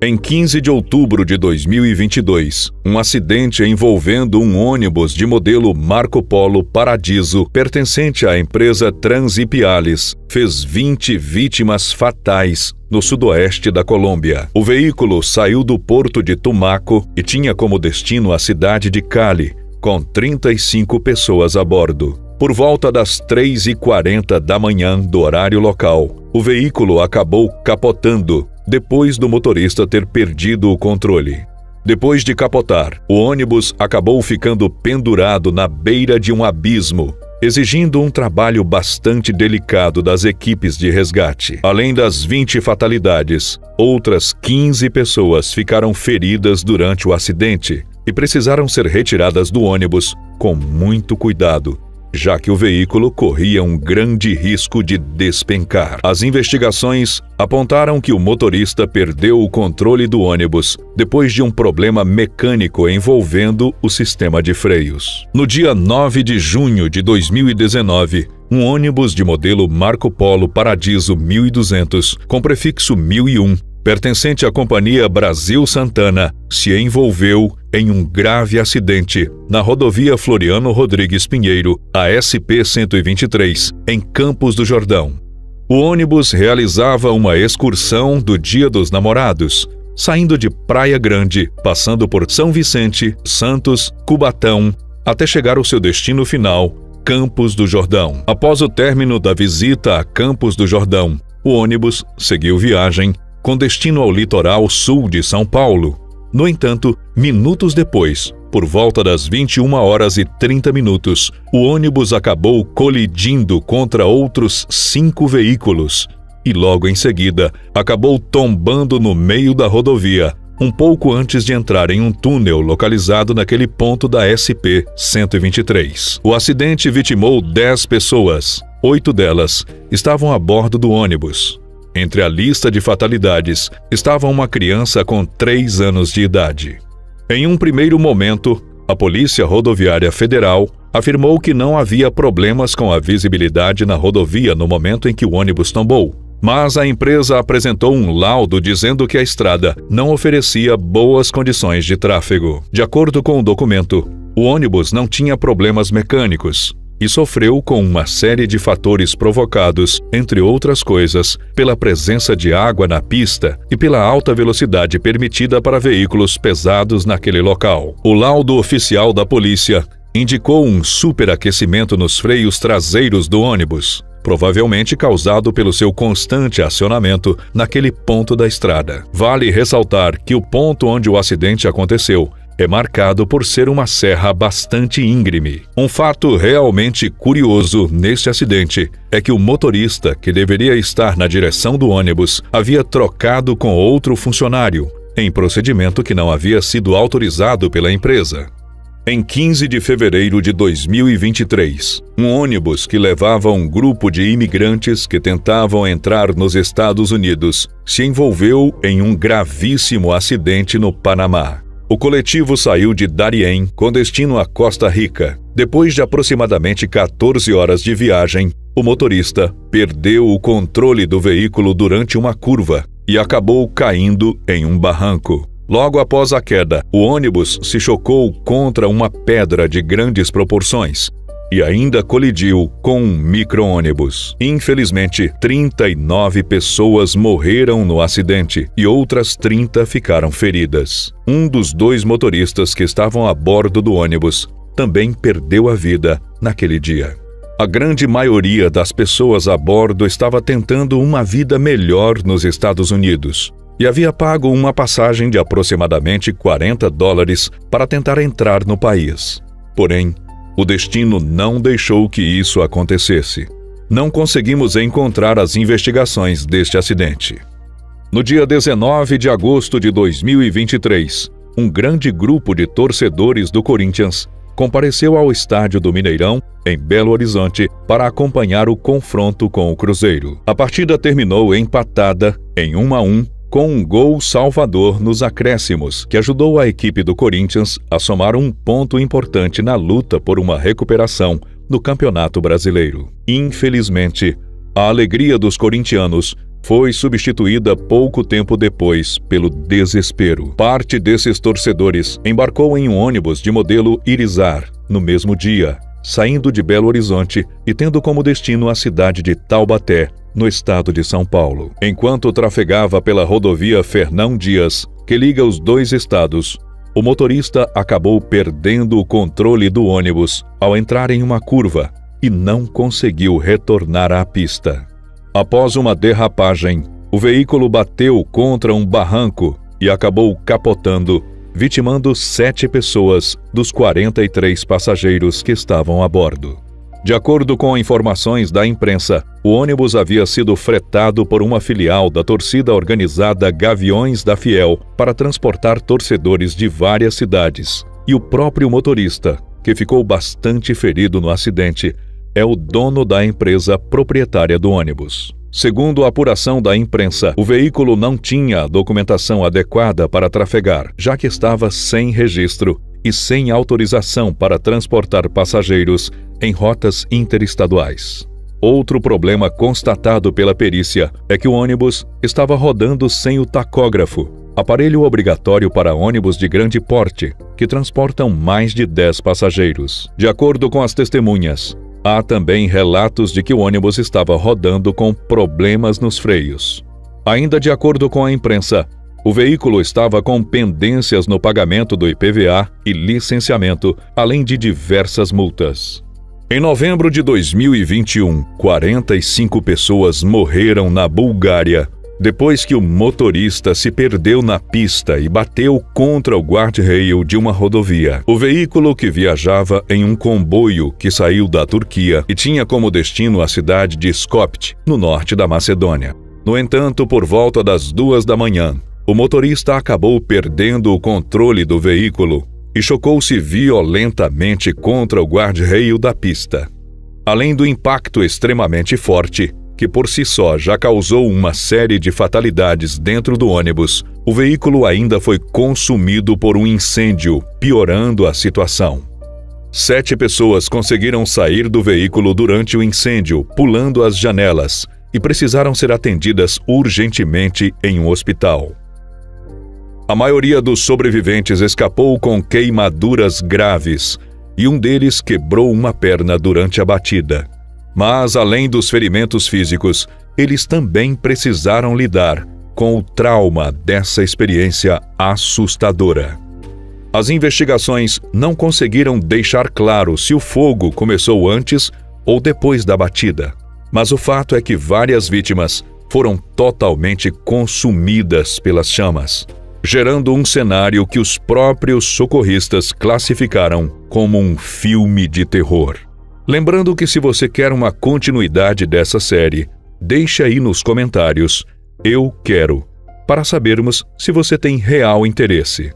Em 15 de outubro de 2022, um acidente envolvendo um ônibus de modelo Marco Polo Paradiso, pertencente à empresa Transipiales, fez 20 vítimas fatais no sudoeste da Colômbia. O veículo saiu do porto de Tumaco e tinha como destino a cidade de Cali, com 35 pessoas a bordo. Por volta das 3h40 da manhã do horário local, o veículo acabou capotando, depois do motorista ter perdido o controle. Depois de capotar, o ônibus acabou ficando pendurado na beira de um abismo, exigindo um trabalho bastante delicado das equipes de resgate. Além das 20 fatalidades, outras 15 pessoas ficaram feridas durante o acidente e precisaram ser retiradas do ônibus com muito cuidado, já que o veículo corria um grande risco de despencar. As investigações apontaram que o motorista perdeu o controle do ônibus depois de um problema mecânico envolvendo o sistema de freios. No dia 9 de junho de 2019, um ônibus de modelo Marco Polo Paradiso 1200, com prefixo 1001, pertencente à companhia Brasil Santana, se envolveu em um grave acidente na rodovia Floriano Rodrigues Pinheiro, a SP-123, em Campos do Jordão. O ônibus realizava uma excursão do Dia dos Namorados, saindo de Praia Grande, passando por São Vicente, Santos, Cubatão, até chegar ao seu destino final, Campos do Jordão. Após o término da visita a Campos do Jordão, o ônibus seguiu viagem com destino ao litoral sul de São Paulo. No entanto, minutos depois, por volta das 21h30, o ônibus acabou colidindo contra outros 5 veículos e logo em seguida acabou tombando no meio da rodovia, um pouco antes de entrar em um túnel localizado naquele ponto da SP-123. O acidente vitimou 10 pessoas, 8 delas estavam a bordo do ônibus. Entre a lista de fatalidades estava uma criança com 3 anos de idade. Em um primeiro momento, a Polícia Rodoviária Federal afirmou que não havia problemas com a visibilidade na rodovia no momento em que o ônibus tombou, mas a empresa apresentou um laudo dizendo que a estrada não oferecia boas condições de tráfego. De acordo com o documento, o ônibus não tinha problemas mecânicos e sofreu com uma série de fatores provocados, entre outras coisas, pela presença de água na pista e pela alta velocidade permitida para veículos pesados naquele local. O laudo oficial da polícia indicou um superaquecimento nos freios traseiros do ônibus, provavelmente causado pelo seu constante acionamento naquele ponto da estrada. Vale ressaltar que o ponto onde o acidente aconteceu é marcado por ser uma serra bastante íngreme. Um fato realmente curioso neste acidente é que o motorista, que deveria estar na direção do ônibus, havia trocado com outro funcionário, em procedimento que não havia sido autorizado pela empresa. Em 15 de fevereiro de 2023, um ônibus que levava um grupo de imigrantes que tentavam entrar nos Estados Unidos se envolveu em um gravíssimo acidente no Panamá. O coletivo saiu de Darién com destino à Costa Rica. Depois de aproximadamente 14 horas de viagem, o motorista perdeu o controle do veículo durante uma curva e acabou caindo em um barranco. Logo após a queda, o ônibus se chocou contra uma pedra de grandes proporções e ainda colidiu com um micro-ônibus. Infelizmente, 39 pessoas morreram no acidente e outras 30 ficaram feridas. Um dos 2 motoristas que estavam a bordo do ônibus também perdeu a vida naquele dia. A grande maioria das pessoas a bordo estava tentando uma vida melhor nos Estados Unidos e havia pago uma passagem de aproximadamente $40 para tentar entrar no país. Porém, o destino não deixou que isso acontecesse. Não conseguimos encontrar as investigações deste acidente. No dia 19 de agosto de 2023, um grande grupo de torcedores do Corinthians compareceu ao estádio do Mineirão, em Belo Horizonte, para acompanhar o confronto com o Cruzeiro. A partida terminou empatada em 1-1, com um gol salvador nos acréscimos, que ajudou a equipe do Corinthians a somar um ponto importante na luta por uma recuperação no Campeonato Brasileiro. Infelizmente, a alegria dos corintianos foi substituída pouco tempo depois pelo desespero. Parte desses torcedores embarcou em um ônibus de modelo Irizar no mesmo dia, saindo de Belo Horizonte e tendo como destino a cidade de Taubaté, no estado de São Paulo. Enquanto trafegava pela rodovia Fernão Dias, que liga os dois estados, o motorista acabou perdendo o controle do ônibus ao entrar em uma curva e não conseguiu retornar à pista. Após uma derrapagem, o veículo bateu contra um barranco e acabou capotando, vitimando 7 pessoas dos 43 passageiros que estavam a bordo. De acordo com informações da imprensa, o ônibus havia sido fretado por uma filial da torcida organizada Gaviões da Fiel para transportar torcedores de várias cidades. E o próprio motorista, que ficou bastante ferido no acidente, é o dono da empresa proprietária do ônibus. Segundo a apuração da imprensa, o veículo não tinha a documentação adequada para trafegar, já que estava sem registro e sem autorização para transportar passageiros em rotas interestaduais. Outro problema constatado pela perícia é que o ônibus estava rodando sem o tacógrafo, aparelho obrigatório para ônibus de grande porte, que transportam mais de 10 passageiros. De acordo com as testemunhas, há também relatos de que o ônibus estava rodando com problemas nos freios. Ainda de acordo com a imprensa, o veículo estava com pendências no pagamento do IPVA e licenciamento, além de diversas multas. Em novembro de 2021, 45 pessoas morreram na Bulgária depois que o motorista se perdeu na pista e bateu contra o guarda-reio de uma rodovia. O veículo, que viajava em um comboio que saiu da Turquia e tinha como destino a cidade de Skopje, no norte da Macedônia. No entanto, por volta das 2 da manhã, o motorista acabou perdendo o controle do veículo e chocou-se violentamente contra o guarda-reio da pista. Além do impacto extremamente forte, que por si só já causou uma série de fatalidades dentro do ônibus, o veículo ainda foi consumido por um incêndio, piorando a situação. 7 pessoas conseguiram sair do veículo durante o incêndio, pulando as janelas, e precisaram ser atendidas urgentemente em um hospital. A maioria dos sobreviventes escapou com queimaduras graves, e um deles quebrou uma perna durante a batida. Mas, além dos ferimentos físicos, eles também precisaram lidar com o trauma dessa experiência assustadora. As investigações não conseguiram deixar claro se o fogo começou antes ou depois da batida, mas o fato é que várias vítimas foram totalmente consumidas pelas chamas, gerando um cenário que os próprios socorristas classificaram como um filme de terror. Lembrando que, se você quer uma continuidade dessa série, deixe aí nos comentários "Eu quero", para sabermos se você tem real interesse.